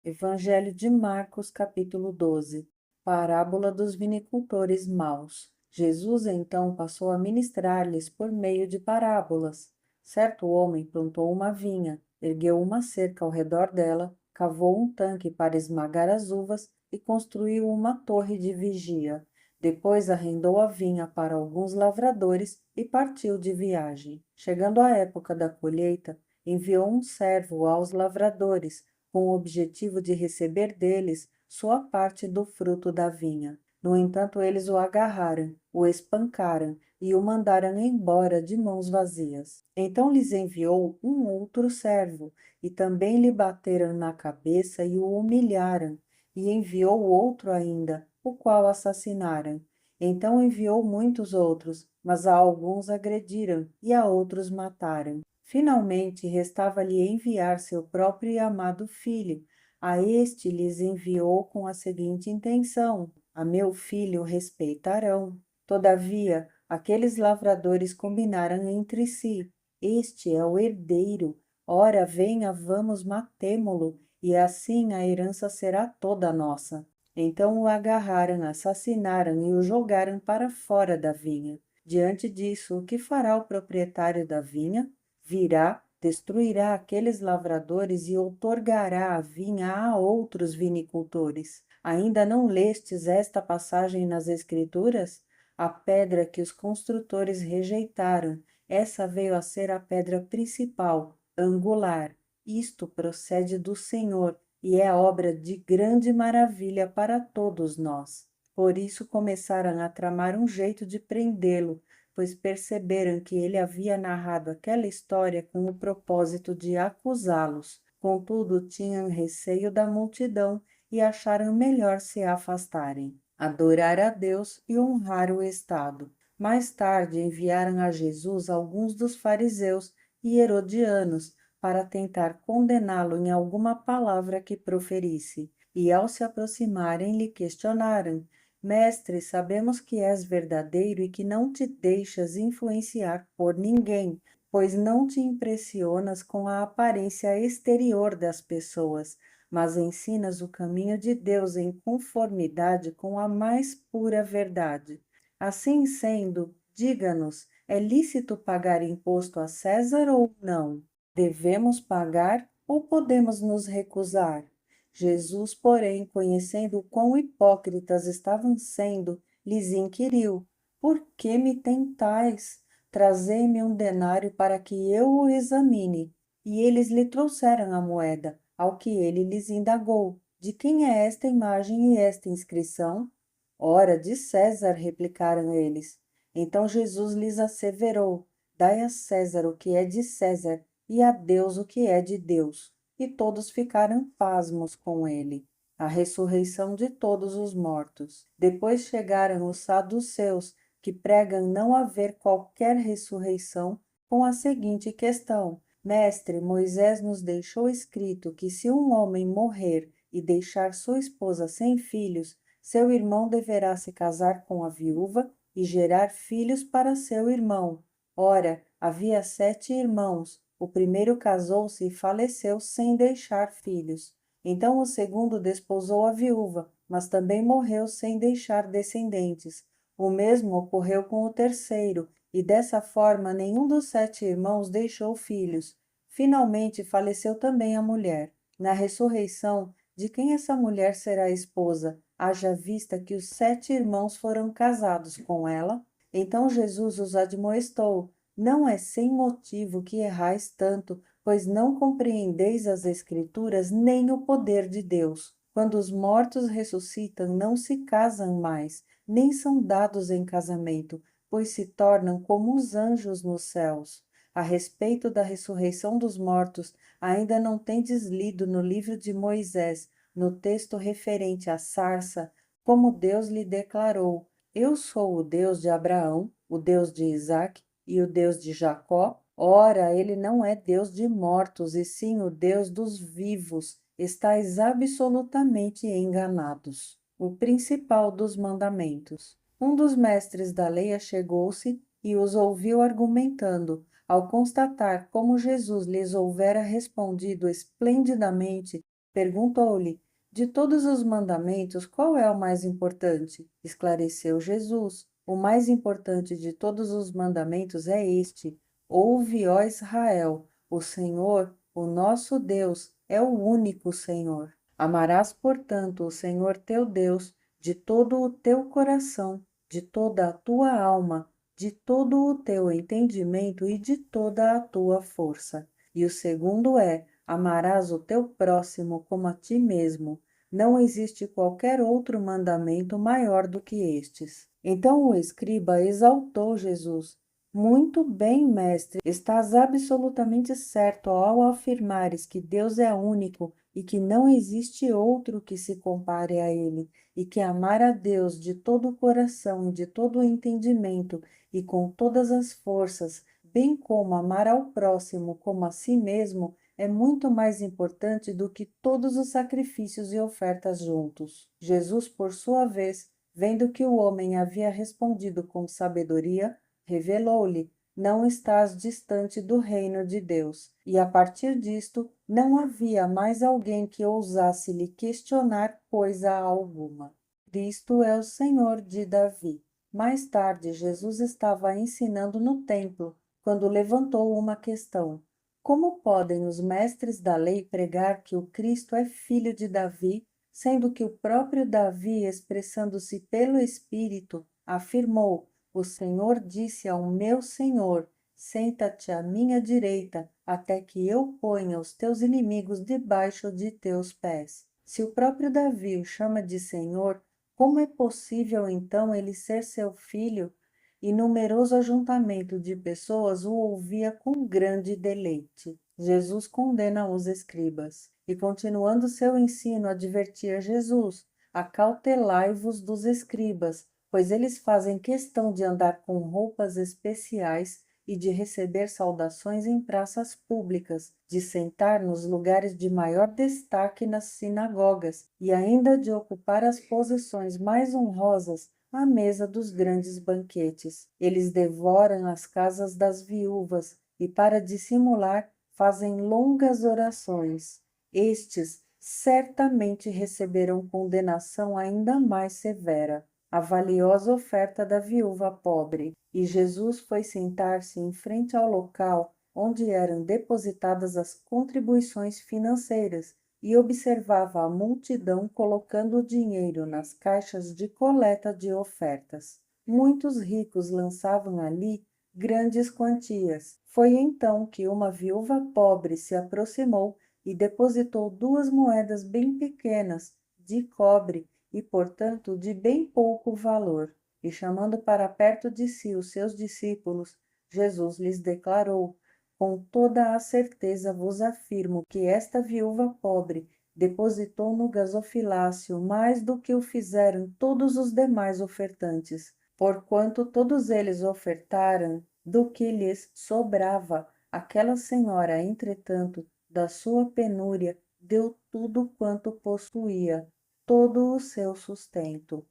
Evangelho de Marcos, capítulo 12. Parábola dos vinicultores maus. Jesus então passou a ministrar-lhes por meio de parábolas. Certo homem plantou uma vinha, ergueu uma cerca ao redor dela, cavou um tanque para esmagar as uvas e construiu uma torre de vigia. Depois arrendou a vinha para alguns lavradores e partiu de viagem. Chegando a época da colheita, enviou um servo aos lavradores, com o objetivo de receber deles sua parte do fruto da vinha. No entanto, eles o agarraram, o espancaram e o mandaram embora de mãos vazias. Então lhes enviou um outro servo, e também lhe bateram na cabeça e o humilharam, e enviou outro ainda, o qual assassinaram. Então enviou muitos outros, mas a alguns agrediram e a outros mataram. Finalmente, restava-lhe enviar seu próprio e amado filho. A este lhes enviou com a seguinte intenção: a meu filho respeitarão. Todavia, aqueles lavradores combinaram entre si: este é o herdeiro. Ora, venha, vamos matemo-lo, e assim a herança será toda nossa. Então o agarraram, assassinaram e o jogaram para fora da vinha. Diante disso, o que fará o proprietário da vinha? Virá, destruirá aqueles lavradores e outorgará a vinha a outros vinicultores. Ainda não lestes esta passagem nas Escrituras? A pedra que os construtores rejeitaram, essa veio a ser a pedra principal, angular. Isto procede do Senhor e é obra de grande maravilha para todos nós. Por isso começaram a tramar um jeito de prendê-lo, pois perceberam que ele havia narrado aquela história com o propósito de acusá-los. Contudo, tinham receio da multidão e acharam melhor se afastarem, adorar a Deus e honrar o Estado. Mais tarde enviaram a Jesus alguns dos fariseus e herodianos para tentar condená-lo em alguma palavra que proferisse. E ao se aproximarem, lhe questionaram: Mestre, sabemos que és verdadeiro e que não te deixas influenciar por ninguém, pois não te impressionas com a aparência exterior das pessoas, mas ensinas o caminho de Deus em conformidade com a mais pura verdade. Assim sendo, diga-nos, é lícito pagar imposto a César ou não? Devemos pagar ou podemos nos recusar? Jesus, porém, conhecendo quão hipócritas estavam sendo, lhes inquiriu: Por que me tentais? Trazei-me um denário para que eu o examine. E eles lhe trouxeram a moeda, ao que ele lhes indagou: De quem é esta imagem e esta inscrição? Ora, de César, replicaram eles. Então Jesus lhes asseverou: Dai a César o que é de César, e a Deus o que é de Deus. E todos ficaram pasmos com ele. A ressurreição de todos os mortos. Depois chegaram os saduceus, que pregam não haver qualquer ressurreição, com a seguinte questão: Mestre, Moisés nos deixou escrito que se um homem morrer e deixar sua esposa sem filhos, seu irmão deverá se casar com a viúva e gerar filhos para seu irmão. Ora, havia 7 irmãos. O primeiro casou-se e faleceu sem deixar filhos. Então o segundo desposou a viúva, mas também morreu sem deixar descendentes. O mesmo ocorreu com o terceiro, e dessa forma nenhum dos 7 irmãos deixou filhos. Finalmente faleceu também a mulher. Na ressurreição, de quem essa mulher será esposa, haja vista que os 7 irmãos foram casados com ela? Então Jesus os admoestou: Não é sem motivo que errais tanto, pois não compreendeis as Escrituras nem o poder de Deus. Quando os mortos ressuscitam, não se casam mais, nem são dados em casamento, pois se tornam como os anjos nos céus. A respeito da ressurreição dos mortos, ainda não tendes lido no livro de Moisés, no texto referente à sarça, como Deus lhe declarou: Eu sou o Deus de Abraão, o Deus de Isaque e o Deus de Jacó? Ora, ele não é Deus de mortos, e sim o Deus dos vivos. Estais absolutamente enganados. O principal dos mandamentos. Um dos mestres da lei achegou-se e os ouviu argumentando. Ao constatar como Jesus lhes houvera respondido esplendidamente, Perguntou-lhe: De todos os mandamentos, qual é o mais importante? Esclareceu Jesus: O mais importante de todos os mandamentos é este: Ouve, ó Israel, o Senhor, o nosso Deus, é o único Senhor. Amarás, portanto, o Senhor teu Deus de todo o teu coração, de toda a tua alma, de todo o teu entendimento e de toda a tua força. E o segundo é: amarás o teu próximo como a ti mesmo. Não existe qualquer outro mandamento maior do que estes. Então o escriba exaltou Jesus. Muito bem, mestre, estás absolutamente certo ao afirmares que Deus é único e que não existe outro que se compare a ele, e que amar a Deus de todo o coração e de todo o entendimento e com todas as forças, bem como amar ao próximo como a si mesmo, é muito mais importante do que todos os sacrifícios e ofertas juntos. Jesus, por sua vez, vendo que o homem havia respondido com sabedoria, revelou-lhe: Não estás distante do reino de Deus. E a partir disto, não havia mais alguém que ousasse lhe questionar coisa alguma. Cristo é o Senhor de Davi. Mais tarde, Jesus estava ensinando no templo, quando levantou uma questão. Como podem os mestres da lei pregar que o Cristo é filho de Davi, sendo que o próprio Davi, expressando-se pelo Espírito, afirmou: O Senhor disse ao meu Senhor: Senta-te à minha direita, até que eu ponha os teus inimigos debaixo de teus pés. Se o próprio Davi o chama de Senhor, como é possível então ele ser seu filho? E numeroso ajuntamento de pessoas o ouvia com grande deleite. Jesus condena os escribas. E continuando seu ensino, advertia Jesus: Acautelai-vos dos escribas, pois eles fazem questão de andar com roupas especiais e de receber saudações em praças públicas, de sentar nos lugares de maior destaque nas sinagogas e ainda de ocupar as posições mais honrosas à mesa dos grandes banquetes. Eles devoram as casas das viúvas e, para dissimular, fazem longas orações. Estes certamente receberão condenação ainda mais severa. A valiosa oferta da viúva pobre. E Jesus foi sentar-se em frente ao local onde eram depositadas as contribuições financeiras e observava a multidão colocando o dinheiro nas caixas de coleta de ofertas. Muitos ricos lançavam ali grandes quantias. Foi então que uma viúva pobre se aproximou e depositou 2 moedas bem pequenas, de cobre e, portanto, de bem pouco valor. E chamando para perto de si os seus discípulos, Jesus lhes declarou: Com toda a certeza vos afirmo que esta viúva pobre depositou no gasofilácio mais do que o fizeram todos os demais ofertantes, porquanto todos eles ofertaram do que lhes sobrava. Aquela senhora, entretanto, da sua penúria, deu tudo quanto possuía, todo o seu sustento.